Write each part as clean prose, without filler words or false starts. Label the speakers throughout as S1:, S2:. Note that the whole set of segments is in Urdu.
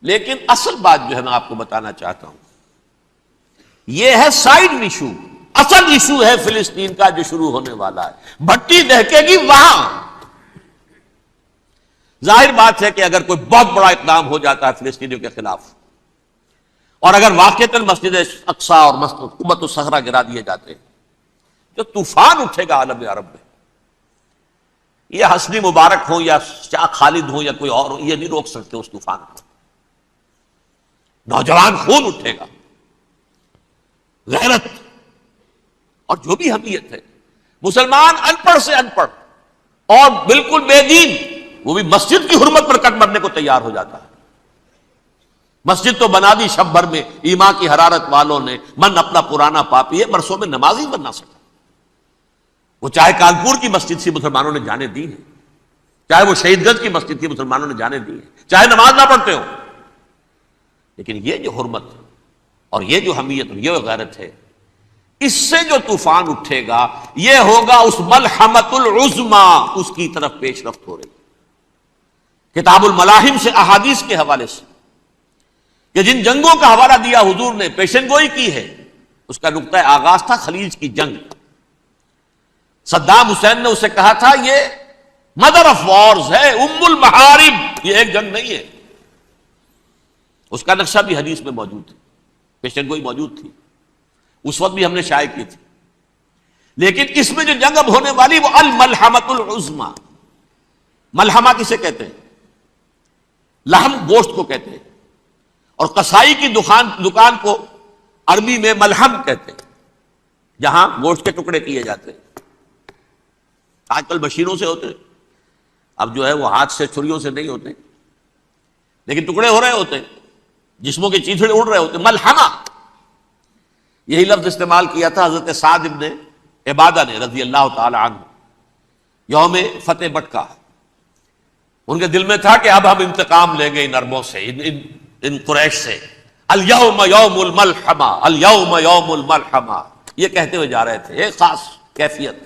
S1: لیکن اصل بات جو ہے میں آپ کو بتانا چاہتا ہوں، یہ ہے سائیڈ ایشو. اصل ایشو ہے فلسطین کا جو شروع ہونے والا ہے. بھٹی دہکے گی وہاں. ظاہر بات ہے کہ اگر کوئی بہت بڑا اقدام ہو جاتا ہے فلسطینیوں کے خلاف، اور اگر واقعتاً مسجد اقصی اور قبۃ الصخرہ گرا دیے جاتے ہیں، جو طوفان اٹھے گا عالم عرب میں، یہ حسنی مبارک ہوں یا شاہ خالد ہوں یا کوئی اور ہو، یہ نہیں روک سکتے اس طوفان کو. نوجوان خون اٹھے گا، غیرت اور جو بھی حمیت ہے. مسلمان ان پڑھ سے ان پڑھ اور بالکل بے دین، وہ بھی مسجد کی حرمت پر کٹ مرنے کو تیار ہو جاتا ہے. مسجد تو بنا دی شب بھر میں ایمان کی حرارت والوں نے، من اپنا پرانا پاپی ہے، برسوں میں نماز ہی بن نہ سکا. وہ چاہے کانپور کی مسجد سے مسلمانوں نے جانے دی ہیں، چاہے وہ شہید گنج کی مسجد کی مسلمانوں نے جانے دی ہیں، چاہے نماز نہ پڑھتے ہو. لیکن یہ جو حرمت اور یہ جو حمیت اور یہ غیرت ہے، اس سے جو طوفان اٹھے گا یہ ہوگا اس ملحمۃ العظما، اس کی طرف پیش رفت ہو رہی. کتاب الملاحم سے احادیث کے حوالے سے کہ جن جنگوں کا حوالہ دیا حضور نے، پیشن گوئی کی ہے، اس کا نقطہ آغاز تھا خلیج کی جنگ. صدام حسین نے اسے کہا تھا یہ مدر آف وارز ہے، ام المحارب، یہ ایک جنگ نہیں ہے. اس کا نقشہ بھی حدیث میں موجود ہے، پیشن گوئی موجود تھی، اس وقت بھی ہم نے شائع کی تھی. لیکن اس میں جو جنگ اب ہونے والی وہ الملحمۃ العظما. ملحمہ کسے کہتے ہیں؟ لحم گوشت کو کہتے ہیں، اور قصائی کی دکان کو عربی میں ملحم کہتے ہیں، جہاں گوشت کے ٹکڑے کیے جاتے ہیں. آج کل مشینوں سے ہوتے ہیں، اب جو ہے وہ ہاتھ سے چھریوں سے نہیں ہوتے، لیکن ٹکڑے ہو رہے ہوتے ہیں، جسموں کے چیتھڑے اڑ رہے ہوتے ہیں. ملحمہ، یہی لفظ استعمال کیا تھا حضرت سعد ابن عبادہ نے رضی اللہ تعالی عنہ یوم فتح مکہ. ان کے دل میں تھا کہ اب ہم انتقام لیں گے ان عربوں سے، ان قریش سے. الیوم یوم الملحمہ، الیوم یوم الملحمہ، یہ کہتے ہوئے جا رہے تھے. ایک خاص کیفیت،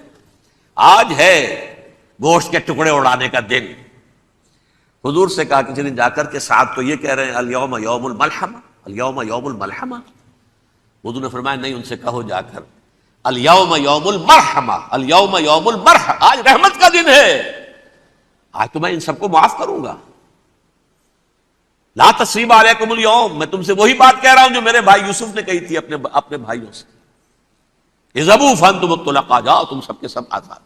S1: آج ہے گوشت کے ٹکڑے اڑانے کا دن. حضور سے کہا کسی نے جا کر کے ساتھ تو یہ کہہ رہے ہیں الیوم یوم الملحمہ، الیوم یوم الملحمہ. حضور نے فرمایا نہیں، ان سے کہو جا کر الیوم یوم المرحمہ، الیوم یوم المرحمہ، آج رحمت کا دن ہے، آج تو میں ان سب کو معاف کروں گا. لا تثریب علیکم اليوم، میں تم سے وہی بات کہہ رہا ہوں جو میرے بھائی یوسف نے کہی تھی اپنے بھائیوں سے، اذهبوا فانتم الطلقاء، جاؤ تم سب کے سب آزاد.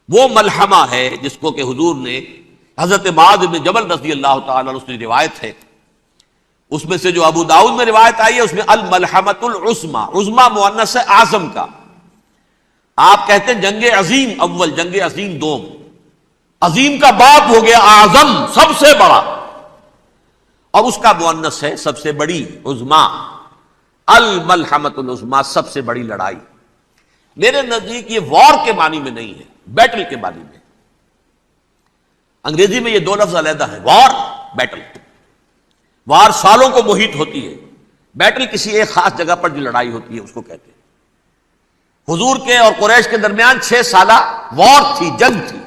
S1: وہ ملحمہ ہے جس کو کہ حضور نے حضرت معاذ بن جبل رضی اللہ تعالیٰ عنہ، اس کی روایت ہے، اس میں سے جو ابو داؤد میں روایت آئی ہے اس میں الملحمۃ العظما، عظما مؤنث ہے اعظم کا. آپ کہتے ہیں جنگ عظیم اول، جنگ عظیم دوم، عظیم کا باپ ہو گیا اعظم، سب سے بڑا، اور اس کا مؤنث ہے سب سے بڑی، عظما. الملحمۃ العظما، سب سے بڑی لڑائی. میرے نزدیک یہ وار کے معنی میں نہیں ہے، بیٹل کے معنی میں. انگریزی میں یہ دو لفظ علیحدہ ہیں، وار، بیٹل. وار سالوں کو محیط ہوتی ہے، بیٹل کسی ایک خاص جگہ پر جو لڑائی ہوتی ہے اس کو کہتے ہیں. حضور کے اور قریش کے درمیان 6 سالہ وار تھی، جنگ تھی.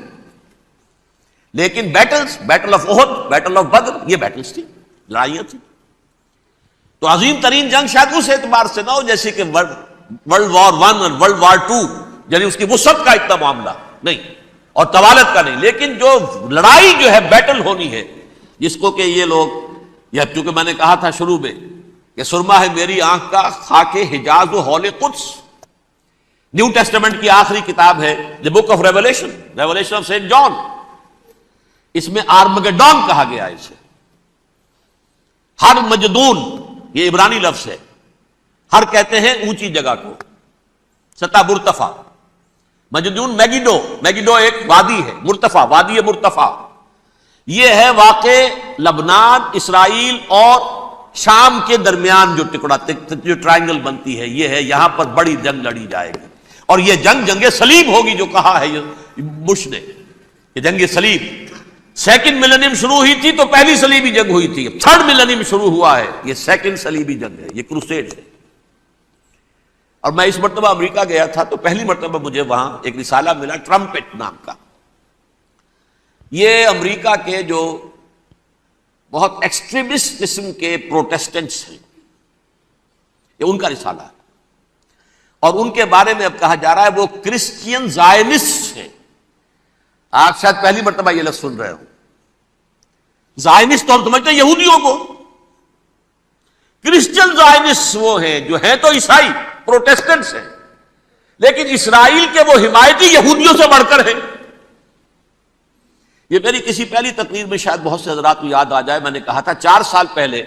S1: لیکن battles, battle of Uhud, battle of Badr, یہ بیٹلز تھی، لڑائیاں تھیں. تو عظیم ترین جنگ شاید اس اعتبار سے نہ ہو جیسے کہ ورلڈ وار 1 اور ورلڈ وار 2، یعنی اس کی وسعت کا اتنا معاملہ نہیں اور طوالت کا نہیں. لیکن جو لڑائی جو ہے بیٹل ہونی ہے، جس کو کہ یہ لوگ، یا چونکہ میں نے کہا تھا شروع میں کہ سرما ہے میری آنکھ کا خاک حجاز و ہول قدس، نیو ٹیسٹمنٹ کی آخری کتاب ہے the book of revelation, revelation of saint John. اس میں آرمگڈون کہا گیا ہے اسے. ہر مجدون، یہ عبرانی لفظ ہے، ہر کہتے ہیں اونچی جگہ کو، سطح مرتفع. مجدون میگیڈو، میگیڈو ایک وادی ہے، مرتفع، وادی مرتفع. یہ ہے واقع لبنان، اسرائیل اور شام کے درمیان جو ٹکڑا، جو ٹرائنگل بنتی ہے، یہ ہے، یہاں پر بڑی جنگ لڑی جائے گی. اور یہ جنگ صلیب ہوگی، جو کہا ہے بش نے، یہ جنگ صلیب. سیکنڈ ملینیم شروع ہوئی تھی تو پہلی صلیبی جنگ ہوئی تھی، تھرڈ ملینیم شروع ہوا ہے، یہ سیکنڈ صلیبی جنگ ہے، یہ کروسیڈ ہے. اور میں اس مرتبہ امریکہ گیا تھا تو پہلی مرتبہ مجھے وہاں ایک رسالہ ملا ٹرمپٹ نام کا. یہ امریکہ کے جو بہت ایکسٹریمسٹ قسم کے پروٹیسٹنٹس ہیں، یہ ان کا رسالہ ہے، اور ان کے بارے میں اب کہا جا رہا ہے وہ کرسچین زائنسٹ ہیں۔ آپ شاید پہلی مرتبہ یہ لفظ سن رہے ہو، زائنسٹ تو ہم سمجھتے ہیں یہودیوں کو، کرسچین زائنسٹ وہ ہیں جو ہیں تو عیسائی پروٹیسٹنٹس ہیں، لیکن اسرائیل کے وہ حمایتی یہودیوں سے بڑھ کر ہیں۔ یہ میری کسی پہلی تقریر میں شاید بہت سے حضرات کو یاد آ جائے، میں نے کہا تھا 4 سال پہلے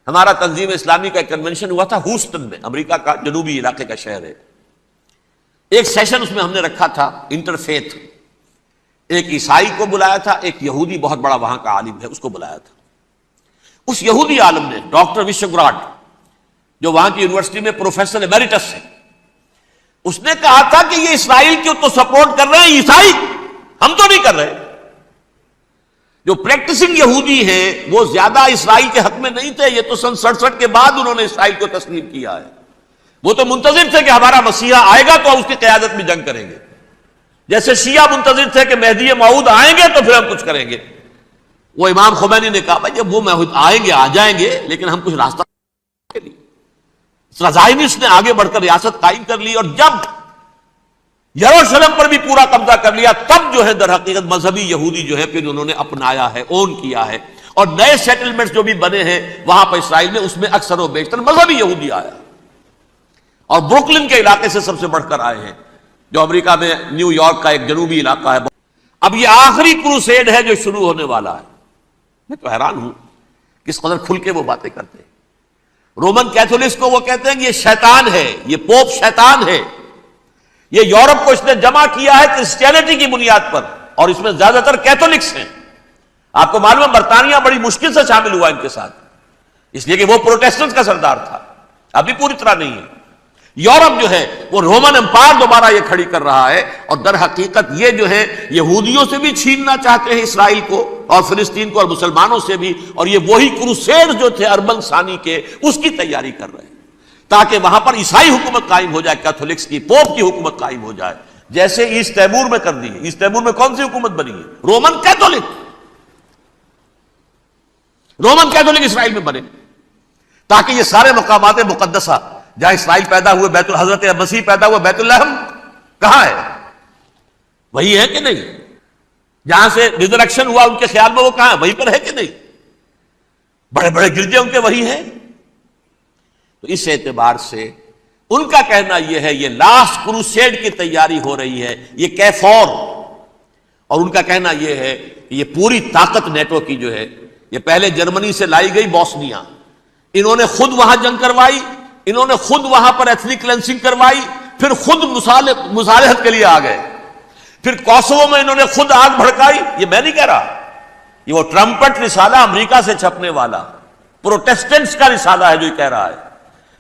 S1: ہمارا تنظیم اسلامی کا ایک کنونشن ہوا تھا ہوسٹن میں، امریکہ کا جنوبی علاقے کا شہر ہے۔ ایک سیشن اس میں ہم نے رکھا تھا انٹرفیتھ، ایک عیسائی کو بلایا تھا، ایک یہودی بہت بڑا وہاں کا عالم ہے اس کو بلایا تھا۔ اس یہودی عالم نے ڈاکٹر وشوگراڈ، جو وہاں کی یونیورسٹی میں پروفیسر ایمیریٹس ہے، اس نے کہا تھا کہ یہ اسرائیل کی تو سپورٹ کر رہے ہیں عیسائی، ہم تو نہیں کر رہے۔ جو پریکٹسنگ یہودی ہیں وہ زیادہ اسرائیل کے حق میں نہیں تھے، یہ تو سن 67 کے بعد انہوں نے اسرائیل کو تسلیم کیا ہے۔ وہ تو منتظر تھے کہ ہمارا مسیحا آئے گا تو اس کی قیادت میں جنگ کریں گے، جیسے شیعہ منتظر تھے کہ مہدی موعود آئیں گے تو پھر ہم کچھ کریں گے۔ وہ امام خمینی نے کہا بھائی جب وہ موعود آئیں گے آ جائیں گے، لیکن ہم کچھ راستہ کے لیے زائنسٹ نے آگے بڑھ کر ریاست قائم کر لی، اور جب یروشلم پر بھی پورا قبضہ کر لیا تب جو ہے در حقیقت مذہبی یہودی جو ہے پھر انہوں نے اپنایا ہے، اون کیا ہے، اور نئے سیٹلمنٹس جو بھی بنے ہیں وہاں پر اسرائیل میں، اس میں اکثر و بیشتر مذہبی یہودی آیا، اور بروکلن کے علاقے سے سب سے بڑھ کر آئے ہیں، جو امریکہ میں نیو یارک کا ایک جنوبی علاقہ ہے۔ اب یہ آخری کروسیڈ ہے جو شروع ہونے والا ہے۔ میں تو حیران ہوں کس قدر کھل کے وہ باتیں کرتے ہیں۔ رومن کیتھولکس کو وہ کہتے ہیں کہ یہ شیطان ہے، یہ پوپ شیطان ہے، یہ یورپ کو اس نے جمع کیا ہے کرسچینٹی کی بنیاد پر، اور اس میں زیادہ تر کیتھولکس ہیں۔ آپ کو معلوم ہے برطانیہ بڑی مشکل سے شامل ہوا ان کے ساتھ، اس لیے کہ وہ پروٹیسٹنٹ کا سردار تھا، ابھی پوری طرح نہیں ہے۔ یورپ جو ہے وہ رومن امپائر دوبارہ یہ کھڑی کر رہا ہے، اور در حقیقت یہ جو ہے یہودیوں سے بھی چھیننا چاہتے ہیں اسرائیل کو اور فلسطین کو، اور مسلمانوں سے بھی، اور یہ وہی کروسیڈ جو تھے اربن ثانی کے اس کی تیاری کر رہے ہیں، تاکہ وہاں پر عیسائی حکومت قائم ہو جائے، کیتھولکس کی پوپ کی حکومت قائم ہو جائے، جیسے ایسٹ تیمور میں کر دی ہے۔ ایسٹ تیمور میں کون سی حکومت بنی ہے؟ رومن کیتھولک، رومن کیتھولک اسرائیل میں بنے، تاکہ یہ سارے مقامات مقدسہ جہاں اسرائیل پیدا ہوئے، بیت حضرت مسیح پیدا ہوا، بیت الحم کہاں ہے؟ وہی ہے کہ نہیں؟ جہاں سے ریزریکشن ہوا ان کے خیال میں وہ کہاں ہے؟ وہیں پر ہے کہ نہیں؟ بڑے بڑے گرجے ان کے وہی ہیں۔ تو اس اعتبار سے ان کا کہنا یہ ہے یہ لاسٹ کروسیڈ کی تیاری ہو رہی ہے، یہ کیفور، اور ان کا کہنا یہ ہے کہ یہ پوری طاقت نیٹو کی جو ہے، یہ پہلے جرمنی سے لائی گئی بوسنیا، انہوں نے خود وہاں جنگ کروائی، انہوں نے خود وہاں پر ایتھنک کلینسنگ کروائی، پھر خود مصالحت کے لیے آ گئے، پھر کوسوو میں انہوں نے خود آگ بھڑکائی۔ یہ میں نہیں کہہ رہا، یہ وہ ٹرمپٹ رسالہ امریکہ سے چھپنے والا پروٹیسٹنٹس کا رسالہ ہے جو یہ کہہ رہا ہے۔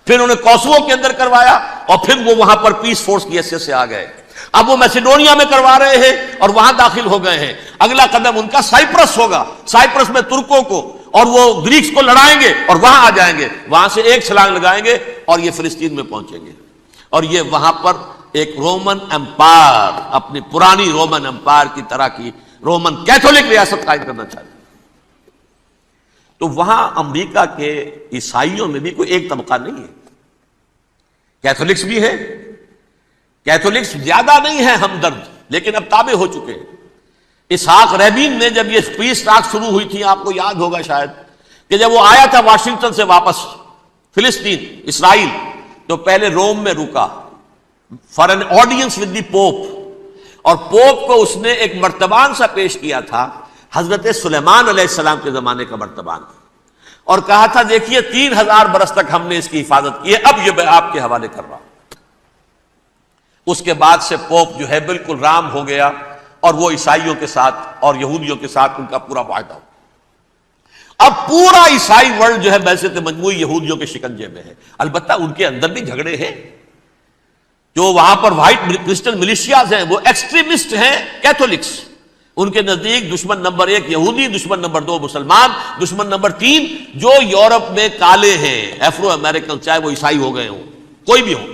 S1: پھر انہوں نے کوسوو کے اندر کروایا، اور پھر وہ وہاں پر پیس فورس کی حیثیت سے آ گئے۔ اب وہ میسیڈونیا میں کروا رہے ہیں اور وہاں داخل ہو گئے ہیں۔ اگلا قدم ان کا سائپرس ہوگا، سائپرس میں ترکوں کو اور وہ گریکس کو لڑائیں گے اور وہاں آ جائیں گے، وہاں سے ایک چھلانگ لگائیں گے اور یہ فلسطین میں پہنچیں گے، اور یہ وہاں پر ایک رومن امپائر، اپنی پرانی رومن امپائر کی طرح کی رومن کیتھولک ریاست قائم کرنا چاہتے ہیں۔ تو وہاں امریکہ کے عیسائیوں میں بھی کوئی ایک طبقہ نہیں ہے، کیتھولکس بھی ہے، کیتھولکس زیادہ نہیں ہے ہمدرد، لیکن اب تابع ہو چکے ہیں۔ اسحاق ریبین نے جب یہ پیس ٹاک شروع ہوئی تھی، آپ کو یاد ہوگا شاید، کہ جب وہ آیا تھا واشنگٹن سے واپس فلسطین اسرائیل، تو پہلے روم میں رکا for an audience with the pope, اور پوپ کو اس نے ایک مرتبان سا پیش کیا تھا، حضرت سلیمان علیہ السلام کے زمانے کا مرتبان، اور کہا تھا دیکھیے 3000 برس تک ہم نے اس کی حفاظت کی ہے، اب یہ میں آپ کے حوالے کر رہا ہوں۔ اس کے بعد سے پوپ جو ہے بالکل رام ہو گیا، اور وہ عیسائیوں کے ساتھ اور یہودیوں کے ساتھ ان کا پورا معاہدہ ہو۔ اب پورا عیسائی ورلڈ جو ہے ویسے مجموعی یہودیوں کے شکنجے میں ہے، البتہ ان کے اندر بھی جھگڑے ہیں، جو وہاں پر وائٹ کرسچن ملیشیاز ہیں وہ ایکسٹریمسٹ ہیں کیتھولکس، ان کے نزدیک دشمن نمبر 1 یہودی، دشمن نمبر 2 مسلمان، دشمن نمبر 3 جو یورپ میں کالے ہیں، ایفرو امریکن، چاہے وہ عیسائی ہو گئے ہوں کوئی بھی ہو،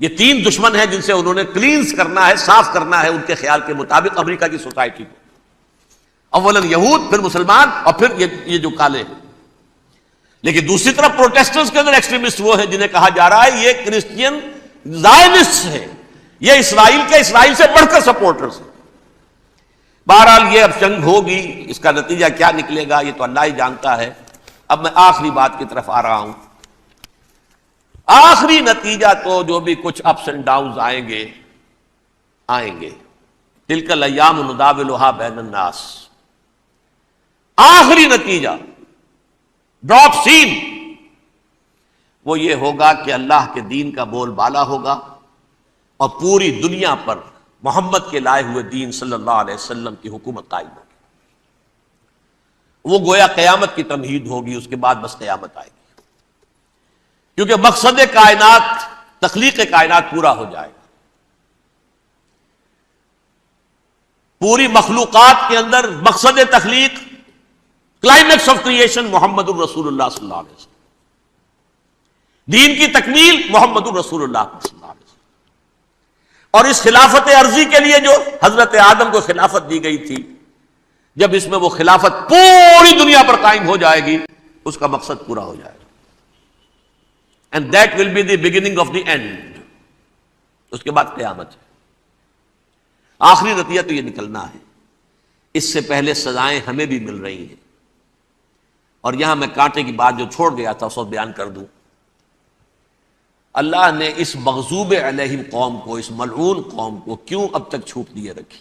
S1: یہ 3 دشمن ہیں جن سے انہوں نے کلینز کرنا ہے، صاف کرنا ہے ان کے خیال کے مطابق امریکہ کی سوسائٹی کو۔ اولاً یہود، پھر مسلمان، اور پھر یہ جو کالے ہیں. لیکن دوسری طرف پروٹیسٹنٹس کے اندر ایکسٹریمسٹ وہ ہیں جنہیں کہا جا رہا ہے یہ کرسچین زائنسٹ ہیں، یہ اسرائیل سے بڑھ کر سپورٹرز ہیں. بہرحال یہ اب جنگ ہوگی، اس کا نتیجہ کیا نکلے گا یہ تو اللہ ہی جانتا ہے. اب میں آخری بات کی طرف آ رہا ہوں. آخری نتیجہ تو جو بھی کچھ اپس اینڈ ڈاؤنز آئیں گے، تلک الایام نداولھا بین الناس، آخری نتیجہ ڈراپ سین وہ یہ ہوگا کہ اللہ کے دین کا بول بالا ہوگا اور پوری دنیا پر محمد کے لائے ہوئے دین صلی اللہ علیہ وسلم کی حکومت قائم ہوگی. وہ گویا قیامت کی تمہید ہوگی، اس کے بعد بس قیامت آئے گی، کیونکہ مقصد کائنات، تخلیق کائنات پورا ہو جائے گا. پوری مخلوقات کے اندر مقصد تخلیق، کلائمیکس آف کریشن محمد الرسول اللہ صلی اللہ علیہ وسلم، دین کی تکمیل محمد الرسول اللہ صلی اللہ علیہ وسلم. اور اس خلافت عرضی کے لیے جو حضرت آدم کو خلافت دی گئی تھی، جب اس میں وہ خلافت پوری دنیا پر قائم ہو جائے گی، اس کا مقصد پورا ہو جائے گا. And that will be the beginning of the end. اس کے بعد قیامت ہے. آخری نتیجہ تو یہ نکلنا ہے. اس سے پہلے سزائیں ہمیں بھی مل رہی ہیں، اور یہاں میں کانٹے کی بات جو چھوڑ گیا تھا اس کو بیان کر دوں. اللہ نے اس مغضوب علیہم قوم کو، اس ملعون قوم کو کیوں اب تک چھوٹ دیے رکھی؟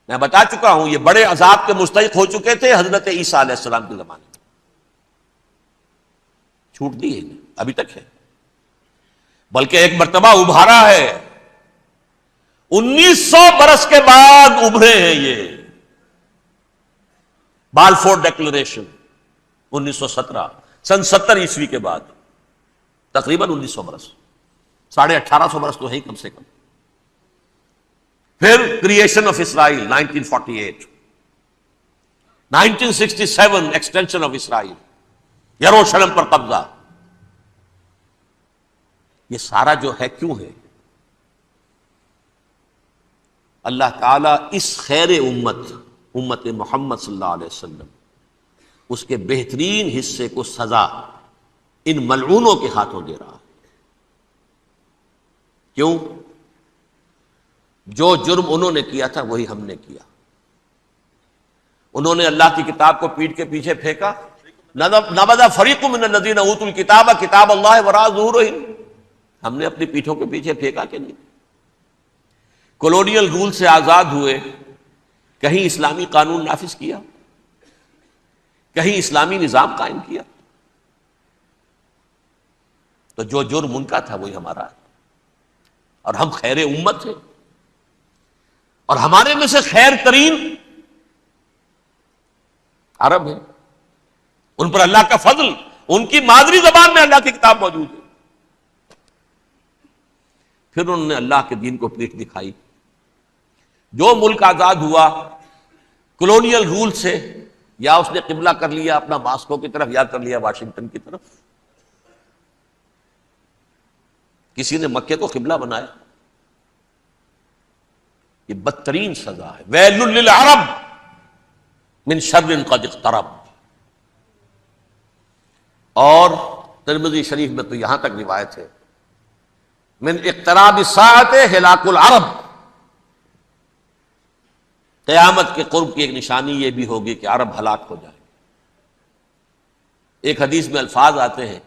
S1: میں بتا چکا ہوں یہ بڑے عذاب کے مستحق ہو چکے تھے حضرت عیسیٰ علیہ السلام کے زمانے میں، چھوٹ دی ہے ابھی تک ہے، بلکہ ایک مرتبہ ابھارا ہے. 1900 برس کے بعد ابھرے ہیں یہ. بالفور ڈیکلریشن 1917، سن 70 عیسوی کے بعد، تقریباً 1900 برس، 1850 برس تو ہے کم سے کم. پھر creation of Israel 1948، 1967 extension of Israel, یروشلم پر قبضہ. یہ سارا جو ہے کیوں ہے؟ اللہ تعالیٰ اس خیر امت محمد صلی اللہ علیہ وسلم، اس کے بہترین حصے کو سزا ان ملعونوں کے ہاتھوں دے رہا ہے. کیوں؟ جو جرم انہوں نے کیا تھا وہی ہم نے کیا. انہوں نے اللہ کی کتاب کو پیٹھ کے پیچھے پھینکا. نبذ فریق من الذین اوتوا الکتاب کتاب اللہ وراء ظہورہم، ہم نے اپنی پیٹھوں کے پیچھے پھینکا کہ نہیں؟ کولونیل رول سے آزاد ہوئے، کہیں اسلامی قانون نافذ کیا، کہیں اسلامی نظام قائم کیا. تو جو جرم ان کا تھا وہی ہمارا ہے، اور ہم خیر امت ہیں، اور ہمارے میں سے خیر ترین عرب ہیں. ان پر اللہ کا فضل، ان کی مادری زبان میں اللہ کی کتاب موجود ہے. پھر انہوں نے اللہ کے دین کو پیٹھ دکھائی. جو ملک آزاد ہوا کولونیل رول سے، یا اس نے قبلہ کر لیا اپنا ماسکو کی طرف، یا کر لیا واشنگٹن کی طرف. کسی نے مکے کو قبلہ بنایا. یہ بدترین سزا ہے. ویل للعرب من شر قد اقترب. اور ترمذی شریف میں تو یہاں تک روایت ہے، من اقتراب الساعۃ ہلاک العرب. قیامت کے قرب کی ایک نشانی یہ بھی ہوگی کہ عرب ہلاک ہو جائے. ایک حدیث میں الفاظ آتے ہیں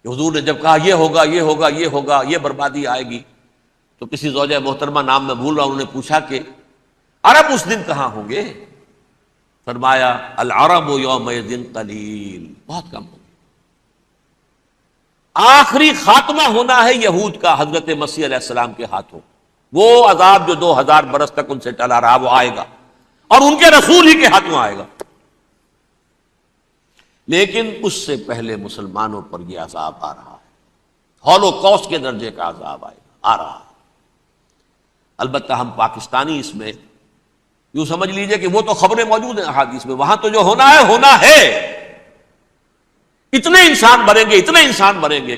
S1: کہ حضور نے جب کہا یہ ہوگا یہ ہوگا یہ ہوگا، یہ بربادی آئے گی، تو کسی زوجہ محترمہ نام میں بھول رہا ہوں، انہوں نے پوچھا کہ عرب اس دن کہاں ہوں گے؟ فرمایا العرب یومئذ قلیل، بہت کم ہوں گے. آخری خاتمہ ہونا ہے یہود کا حضرت مسیح علیہ السلام کے ہاتھوں. وہ عذاب جو 2000 برس تک ان سے ٹلا رہا وہ آئے گا، اور ان کے رسول ہی کے ہاتھوں آئے گا. لیکن اس سے پہلے مسلمانوں پر یہ عذاب آ رہا ہے، ہولوکاسٹ کے درجے کا عذاب آ رہا ہے. البتہ ہم پاکستانی اس میں یوں سمجھ لیجئے کہ وہ تو خبریں موجود ہیں احادیث میں، وہاں تو جو ہونا ہے. اتنے انسان مریں گے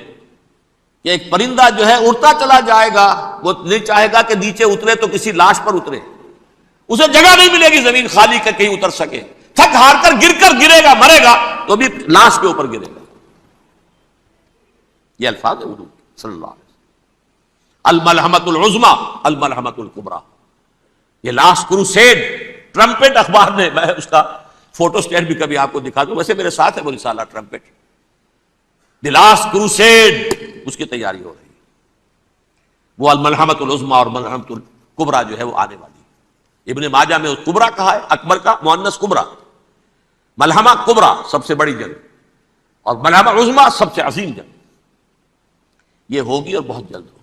S1: کہ ایک پرندہ جو ہے اڑتا چلا جائے گا، وہ نہیں چاہے گا کہ نیچے اترے تو کسی لاش پر اترے. اسے جگہ نہیں ملے گی زمین خالی کا کہیں اتر سکے، تھک ہار کر گرے گا، مرے گا تو بھی لاش کے اوپر گرے گا۔ یہ الفاظ ہے حضور صلی اللہ علیہ وسلم، الملحمۃ العظمی الملحمۃ الکبریٰ۔ یہ لاسٹ کروسیڈ، ٹرمپٹ اخبار نے، میں اس کا فوٹو اسٹیٹ بھی کبھی آپ کو دکھا دوں، ویسے میرے ساتھ ہے وہ رسالہ ٹرمپٹ، دی لاسٹ کروسیڈ، اس کی تیاری ہو رہی ہے۔ وہ الملحمۃ العظمی اور ملحمۃ الکبریٰ جو ہے وہ آنے والی ہے۔ ابن ماجہ میں کبریٰ کہا ہے، اکبر کا مؤنث کبریٰ، ملحمہ کبریٰ سب سے بڑی جنگ، اور ملحمہ عظمی سب سے عظیم جنگ، یہ ہوگی اور بہت جلد ہوگی۔